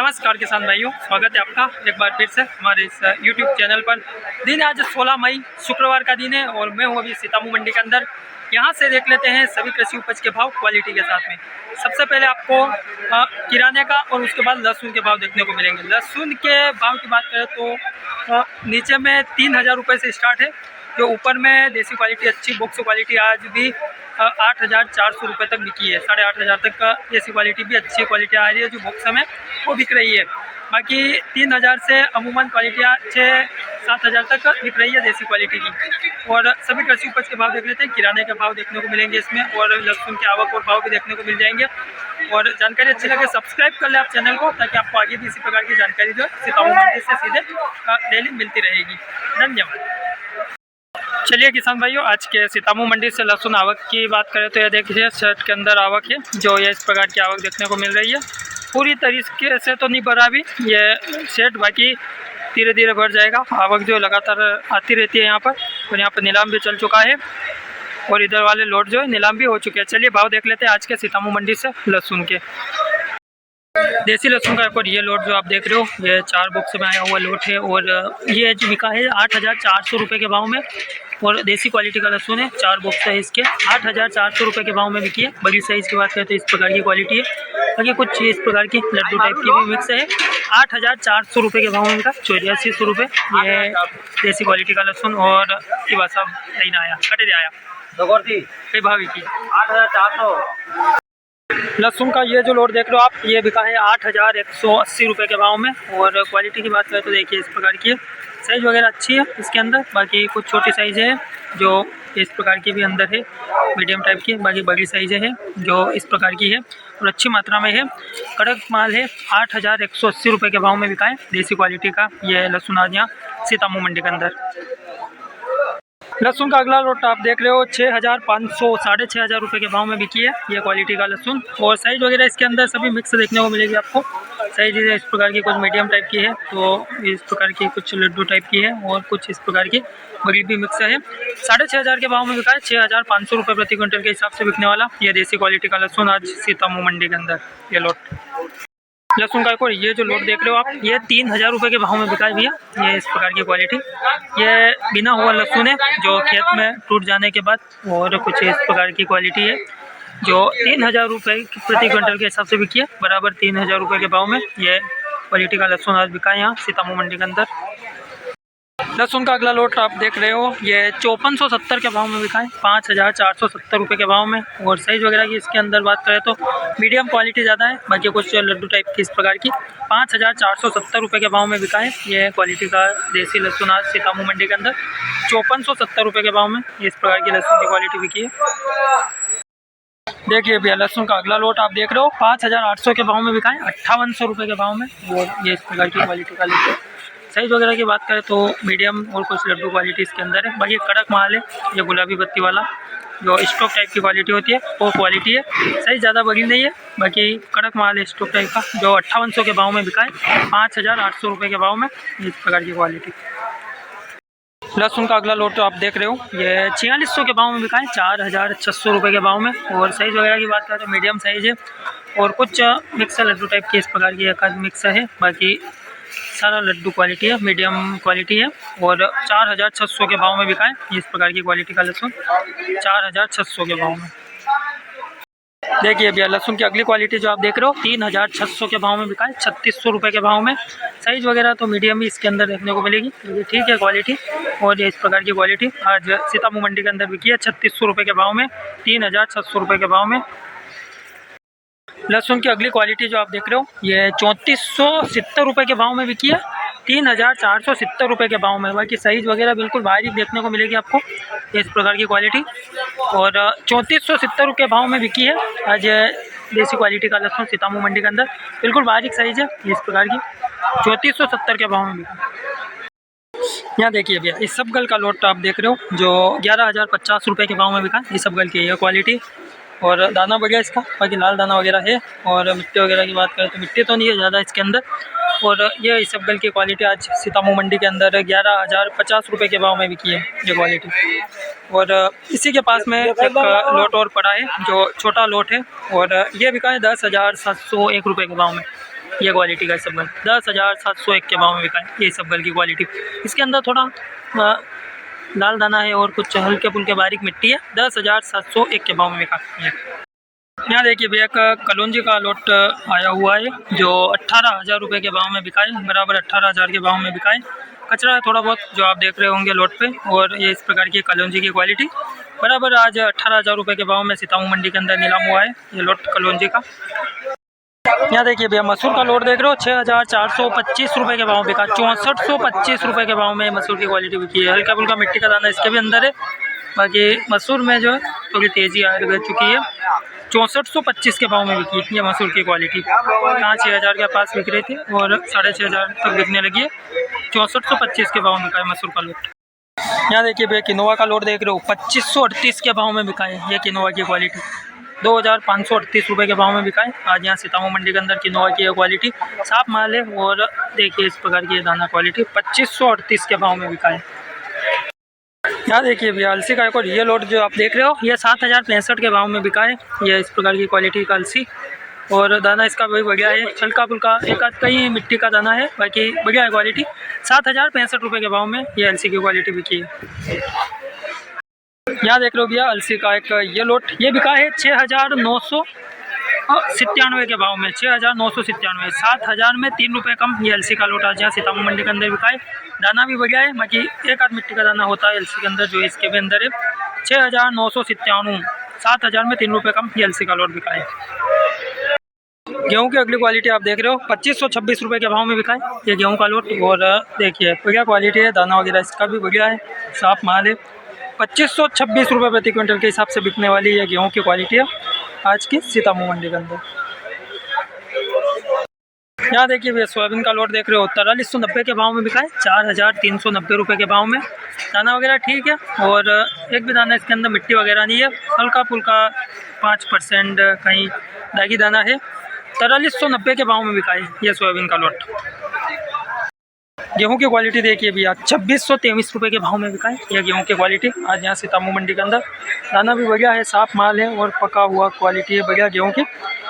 नमस्कार किसान भाइयों, स्वागत है आपका एक बार फिर से हमारे इस YouTube चैनल पर। दिन आज 16 मई शुक्रवार का दिन है और मैं हूँ अभी सीतामऊ मंडी के अंदर। यहाँ से देख लेते हैं सभी कृषि उपज के भाव क्वालिटी के साथ में। सबसे पहले आपको किराने का और उसके बाद लहसुन के भाव देखने को मिलेंगे। लहसुन के भाव की बात करें तो नीचे में 3000 रुपये से स्टार्ट है, जो ऊपर में देसी क्वालिटी अच्छी बॉक्स क्वालिटी आज भी 8400 रुपये तक बिकी है। 8500 तक का देसी क्वालिटी भी अच्छी क्वालिटी आ रही है जो बॉक्स में वो बिक रही है। बाकी 3000 से अमूमन क्वालिटियाँ 6-7 तक बिक रही है देसी क्वालिटी की। और सभी कृषि उपज के भाव देख लेते हैं। किराने के भाव देखने को मिलेंगे इसमें और लहसुन की आवक और भाव भी देखने को मिल जाएंगे। और जानकारी अच्छी लगे सब्सक्राइब कर ले आप चैनल को, ताकि आपको आगे भी इसी प्रकार की जानकारी जो है सीतामऊ मंडी से सीधे डेली मिलती रहेगी। धन्यवाद। चलिए किसान भाइयों, आज के सीतामऊ मंडी से लहसुन आवक की बात करें तो यह देखिए शर्ट के अंदर आवक है, जो ये इस प्रकार की आवक देखने को मिल रही है। पूरी तरीके से तो नहीं भरा अभी ये सेट, बाकी धीरे धीरे बढ़ जाएगा। आवक जो लगातार आती रहती है यहाँ पर। और यहाँ पर नीलाम भी चल चुका है और इधर वाले लोड जो है नीलाम भी हो चुके हैं। चलिए भाव देख लेते हैं आज के सीतामऊ मंडी से लहसुन के। देसी लहसुन का एक और ये लोट जो आप देख रहे हो, ये 4 बॉक्स में आया हुआ लोट है और ये जो बिका है 8400 रुपये के भाव में। और देसी क्वालिटी का लहसुन है, 4 बॉक्स है इसके, 8400 रुपये के भाव में बिकी है। बड़ी साइज़ की बात करें तो इस प्रकार की क्वालिटी है। बाकी कुछ इस प्रकार की लड्डू टाइप की भी मिक्स है। 8400 रुपये के भाव में इनका 8400 रुपये ये देसी क्वालिटी का लहसुन। और ये बात साहब नहीं आया कटे दे आया कई भाव की 8400 लहसुन का ये जो लोड देख रहे हो आप, ये बिका है 8180 रुपये के भाव में। और क्वालिटी की बात करें तो देखिए इस प्रकार की साइज़ वगैरह अच्छी है इसके अंदर। बाकी कुछ छोटी साइज़ है जो इस प्रकार की भी अंदर है, मीडियम टाइप की। बाकी बड़ी साइज़ है जो इस प्रकार की है और अच्छी मात्रा में है। कड़क माल है, 8180 रुपये के भाव में बिका है देसी क्वालिटी का ये लहसुन आज यहाँ सीतामऊ मंडी के अंदर। लहसुन का अगला लोट आप देख रहे हो 6500 6500 रुपये के भाव में बिकी है ये क्वालिटी का लहसुन। और साइज़ वगैरह इसके अंदर सभी मिक्स देखने को मिलेगी आपको। साइज़ इस प्रकार की कुछ मीडियम टाइप की है, तो इस प्रकार की कुछ लड्डू टाइप की है और कुछ इस प्रकार की बड़ी भी मिक्स है। 6500 के भाव में बिका है। 6500 रुपये प्रति क्विंटल के हिसाब से बिकने वाला ये देसी क्वालिटी का लहसुन आज सीतामऊ मंडी के अंदर ये लोट। लहसुन का एक और ये जो लोट देख रहे हो आप, ये 3000 रुपये के भाव में बिका है भैया ये इस प्रकार की क्वालिटी। ये बिना हुआ लहसुन है जो खेत में टूट जाने के बाद। और कुछ इस प्रकार की क्वालिटी है जो 3000 रुपये प्रति क्विंटल के हिसाब से बिकी है, बराबर 3000 रुपये के भाव में ये क्वालिटी का लहसुन आज बिका है यहाँ सीतामऊ मंडी के अंदर। लहसुन का अगला लोट आप देख रहे हो, ये 5470 के भाव में बिका है, 5470 रुपये के भाव में। और साइज़ वगैरह की इसके अंदर बात करें तो मीडियम क्वालिटी ज़्यादा है, बाकी कुछ लड्डू टाइप की इस प्रकार की। 5470 रुपये के भाव में बिका है ये क्वालिटी का देसी लहसुन आज सीतामऊ मंडी के अंदर। 5470 रुपये के भाव में इस प्रकार की लहसुन की क्वालिटी बिकी है। देखिए भैया लहसुन का अगला लोट आप देख रहे हो, 5800 के भाव में बिका है, 5800 रुपये के भाव में। और ये इस प्रकार की क्वालिटी का लहसुन। साइज़ वगैरह की बात करें तो मीडियम और कुछ लड्डू क्वालिटी इसके अंदर है। बाकी कड़क माल है, ये गुलाबी बत्ती वाला जो स्टॉक टाइप की क्वालिटी होती है वो क्वालिटी है। साइज़ ज़्यादा बड़ी नहीं है, बाकी कड़क माल है स्टॉक टाइप का जो 5800 के भाव में बिका है, 5800 रुपये के भाव में इस प्रकार की क्वालिटी। लहसुन का अगला लोट तो आप देख रहे हो, ये 4600 के भाव में बिका है, 4600 रुपये के भाव में। और साइज़ वगैरह की बात करें तो मीडियम साइज़ है और कुछ मिक्स लड्डू टाइप की इस प्रकार की एक आध मिक्स है। बाकी सारा लड्डू क्वालिटी है, मीडियम क्वालिटी है। और 4600 के भाव में बिका है इस प्रकार की क्वालिटी का लहसुन, 4600 के भाव में। देखिए भैया लहसुन की अगली क्वालिटी जो आप देख रहे हो, 3600 के भाव में बिका है, 3600 रुपये के भाव में। साइज़ वगैरह तो मीडियम ही इसके अंदर देखने को मिलेगी, ये ठीक है क्वालिटी। और ये इस प्रकार की क्वालिटी आज सीतामऊ मंडी के अंदर बिकी है 3600 रुपये के भाव में, 3600 रुपये के भाव में। लहसुन की अगली क्वालिटी जो आप देख रहे हो, ये 3470 रुपये के भाव में बिकी है, 3470 रुपये के भाव में। बाकी साइज़ वगैरह बिल्कुल बारीक देखने को मिलेगी आपको इस प्रकार की क्वालिटी। और 3470 रुपये भाव में बिकी है आज देसी क्वालिटी का लहसुन सीतामऊ मंडी के अंदर। बिल्कुल बारीक साइज़ है इस प्रकार की, 3470 के भाव में बिका। यहाँ देखिए भैया इस सब गल का लोट आप देख रहे हो जो 11050 रुपये के भाव में बिका। इस सब गल की यह क्वालिटी और दाना बढ़िया इसका, बाकी लाल दाना वगैरह है। और मिट्टी वगैरह की बात करें तो मिट्टी तो नहीं है ज़्यादा इसके अंदर। और ये इस सब गल की क्वालिटी आज सीतामऊ मंडी के अंदर 11050 रुपये के भाव में बिकी है ये क्वालिटी। और इसी के पास में एक लोट और पड़ा है जो छोटा लोट है और ये बिका है 10701 रुपये के भाव में। ये क्वालिटी का सबगल 10,701 के भाव में बिका है ये सबगल की क्वालिटी। इसके अंदर थोड़ा लाल दाना है और कुछ हल्के फुल्के बारीक मिट्टी है। 10,701 के भाव में बिका है। यहाँ देखिए भैया का कलौंजी का लॉट आया हुआ है जो 18,000 रुपये के भाव में बिका है, बराबर 18,000 के भाव में बिका है। कचरा है थोड़ा बहुत जो आप देख रहे होंगे लॉट पे, और ये इस प्रकार की कलौंजी की क्वालिटी बराबर आज 18,000 रुपये के भाव में सीतामऊ मंडी के अंदर नीलाम हुआ है ये लॉट कलौंजी का। यहाँ देखिए भैया मसूर का लोड देख रहे हो 6,425 रुपये के भाव बिका। 6425 रुपये के भाव में मसूर की क्वालिटी बिकी है। हल्का फुल्का मिट्टी का दाना इसके भी अंदर है। बाकी मसूर में जो है थोड़ी तेज़ी आ चुकी है। 6425 के भाव में बिकी ये मसूर की क्वालिटी। कहाँ 6,000 के पास बिक रही थी और 6,500 तक बिकने लगी है। 6425 के भाव में बिका है मसूर का लोड। यहाँ देखिए भैया किनोवा का लोड देख रहे हो 2538 के भाव में बिका है ये किनोवा की क्वालिटी। 2,538 रुपये के भाव में बिका है आज यहाँ सीतामऊ मंडी के अंदर किनोवा की क्वालिटी। साफ माल है और देखिए इस प्रकार की दाना क्वालिटी 2538 के भाव में बिका है। यहाँ देखिए भैया अलसी का एक और ये लोड जो आप देख रहे हो ये 7,065 के भाव में बिका है। ये इस प्रकार की क्वालिटी का अलसी और दाना इसका भी बढ़िया है। हल्का फुल्का एक आध कई मिट्टी का दाना है, बाकी बढ़िया है क्वालिटी। 7,065 रुपये के भाव में ये अलसी की क्वालिटी बिकी है। यहाँ देख रहे हो भैया अलसी का एक ये लोट ये बिका है 6,997 के भाव में। 6,997 7,000 में 3 रुपये कम ये अलसी का लोट आज यहाँ सीतामऊ मंडी के अंदर बिका है। दाना भी बढ़िया है, बाकी एक आध मिट्टी का दाना होता है अलसी के अंदर जो इसके भी अंदर है। 6,997 7,000 में 3 रुपये कम ये अलसी का लोट बिका है। गेहूं की अगली क्वालिटी आप देख रहे हो 2,526 रुपये के भाव में बिका है ये गेहूं का लोट। और देखिए बढ़िया क्वालिटी है, दाना वगैरह इसका भी बढ़िया है, साफ माल है। 2,526 रुपये प्रति क्विंटल के हिसाब से बिकने वाली ये गेहूं की क्वालिटी है आज की सीतामऊ मंडी के अंदर। यहाँ देखिए भैया सोयाबीन का लोट देख रहे हो 4,390 के भाव में बिका है। 4,390 रुपये के भाव में। दाना वगैरह ठीक है और एक भी दाना इसके अंदर मिट्टी वगैरह नहीं है, हल्का फुल्का 5% कहीं दागी दाना है। 4,390 के भाव में बिका है ये सोयाबीन का लोट। गेहूं की क्वालिटी देखिए भैया 2,623 रुपये के भाव में बिका है यह गेहूं की क्वालिटी आज यहाँ सीतामऊ मंडी के अंदर। दाना भी बढ़िया है, साफ माल है और पका हुआ क्वालिटी है बढ़िया गेहूं की।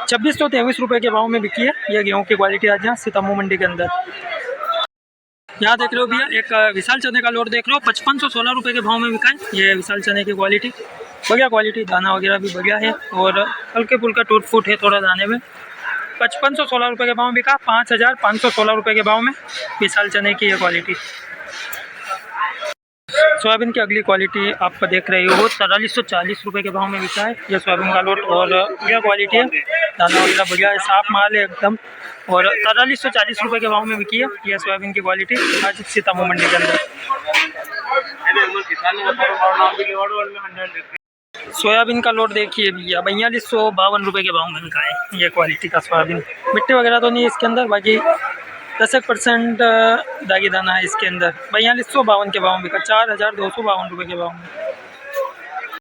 2,623 रुपये के भाव में बिकी है यह गेहूं की क्वालिटी आज यहाँ सीतामऊ मंडी के अंदर। यहाँ देख रहे हो भैया एक विशाल चने का लोट देख रहे हो 5,516 रुपये के भाव में बिका है ये विशाल चने की क्वालिटी। बढ़िया क्वालिटी, दाना वगैरह भी बढ़िया है और हल्के फुल्का टूट फूट है थोड़ा दाने में। 5,516 रुपये के भाव में बिका। 5,516 रुपये के भाव में विशाल चने की ये क्वालिटी। सोयाबीन की अगली क्वालिटी आप देख रहे हो 4,40 रुपये के भाव में बिका है यह सोयाबीन का लोट और बढ़िया क्वालिटी है, दाना वगैरह बढ़िया है, साफ माल है एकदम। और 4,40 रुपये के भाव में बिकी है यह सोयाबीन की क्वालिटी आज सीतामऊ मंडी के अंदर। सोयाबीन का लोट देखिए भैया 4,252 रुपये के भाव में बिका है ये क्वालिटी का सोयाबीन। मिट्टी वगैरह तो नहीं है इसके अंदर, बाकी 10% दागी दाना है इसके अंदर। 4,252 के भाव में बिका। 4,252 रुपये के भाव में।